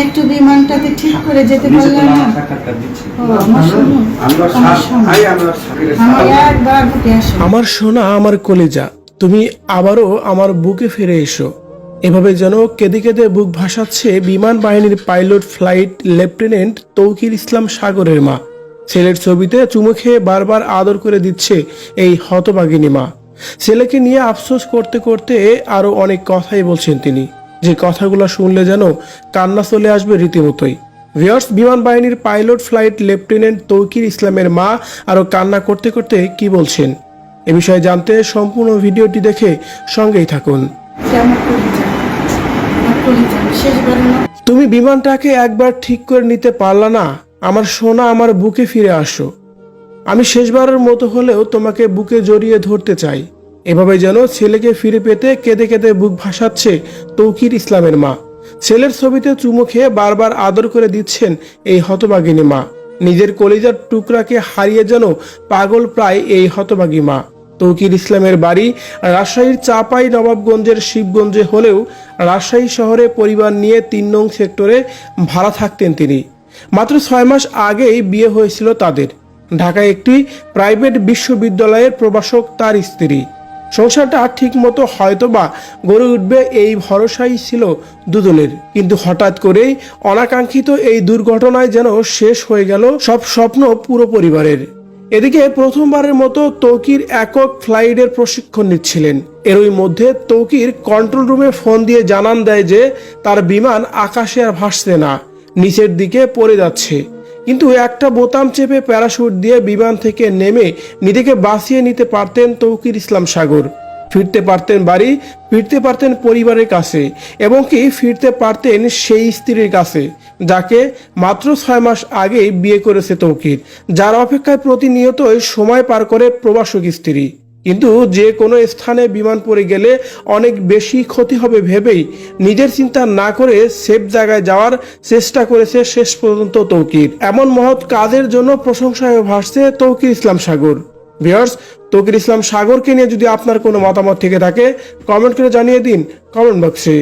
একটু বিমানটাতে ঠিক করে যেতে পারলাম না। আমার সোনা, আমার কলিজা, তুমি আবারও আমার বুকে ফিরে এসো। এভাবে যেন কেঁদে কেঁদে বুক ভাসাচ্ছে বিমান বাহিনীর পাইলট ফ্লাইট লেফটেন্যান্ট তৌকির ইসলাম সাগরের মা। ছেলের ছবিতে চুমু খেয়ে বারবার আদর করে দিচ্ছে এই হতভাগিনী মা। ছেলেকে নিয়ে আফসোস করতে করতে আরো অনেক কথাই বলছেন তিনি, যে কথাগুলো শুনলে যেন কান্না চলে আসবে রীতিমতোই। ভিউয়ার্স, বিমান বাহিনীর পাইলট ফ্লাইট লেফটেন্যান্ট তৌকির ইসলামের মা আরো কান্না করতে করতে কি বলছেন, এ বিষয়ে জানতে সম্পূর্ণ ভিডিওটি দেখে সঙ্গেই থাকুন। তুমি বিমানটাকে একবার ঠিক করে নিতে পারলা না? আমার সোনা, আমার বুকে ফিরে আসো। আমি শেষবারের মতো হলেও তোমাকে বুকে জড়িয়ে ধরতে চাই। এভাবে যেন ছেলেকে ফিরে পেতে কেঁদে কেঁদে বুক ভাসাচ্ছে তৌকির ইসলামের মা। ছেলের ছবিতে চুমু খেয়ে বারবার আদর করে দিচ্ছেন এই হতভাগিনী মা। নিজের কলিজার টুকরাকে হারিয়ে যেন পাগল প্রায় এই হতভাগী মা। তৌকির ইসলামের বাড়ি রাজশাহীর চাপাই নবাবগঞ্জের শিবগঞ্জে হলেও রাজশাহী শহরে পরিবার নিয়ে ৩ নং সেক্টরে ভাড়া থাকতেন তিনি। মাত্র ৬ মাস আগেই বিয়ে হয়েছিল তাদের। ঢাকায় একটি প্রাইভেট বিশ্ববিদ্যালয়ের প্রভাষক তার স্ত্রী। সংসারটা ঠিক মতো হয়তোবা গড়ে উঠবে এই ভরসাই ছিল দুজনের, কিন্তু হঠাৎ করেই অনাকাঙ্ক্ষিত এই দুর্ঘটনায় যেন শেষ হয়ে গেল সব স্বপ্ন পুরো পরিবারের। এদিকে প্রথমবারের মতো তৌকির একক ফ্লাইটের প্রশিক্ষণ নিচ্ছিলেন। এরই মধ্যে তৌকির কন্ট্রোল রুমে ফোন দিয়ে জানান দেয় যে তার বিমান আকাশে আর ভাসছে না, নিচের দিকে পড়ে যাচ্ছে। কিন্তু একটা বোতাম চেপে প্যারাশুট দিয়ে বিমান থেকে নেমে নিজেকে বাঁচিয়ে নিতে পারতেন তৌকির ইসলাম সাগর। ফিরতে পারতেন বাড়ি, ফিরতে পারতেন পরিবারের কাছে, এবং কি ফিরতে পারতেন সেই স্ত্রীর কাছে যাকে মাত্র ৬ মাস আগেই বিয়ে করেছে তৌকির, যার অপেক্ষায় প্রতিনিয়তই সময় পার করে প্রবাসক স্ত্রী। কিন্তু যে কোনো স্থানে বিমান পড়ে গেলে অনেক বেশি ক্ষতি হবে ভেবেই নিজের চিন্তা না করে সেফ জায়গায় যাওয়ার চেষ্টা করেছে শেষ পর্যন্ত তৌকির। এমন মহৎ কাজের জন্য প্রশংসায় ভাসছে তৌকির ইসলাম সাগর। ভিউয়ার্স, তৌকির ইসলাম সাগরকে নিয়ে যদি আপনার কোনো মতামত থেকে থাকে কমেন্ট করে জানিয়ে দিন কমেন্ট বক্সে।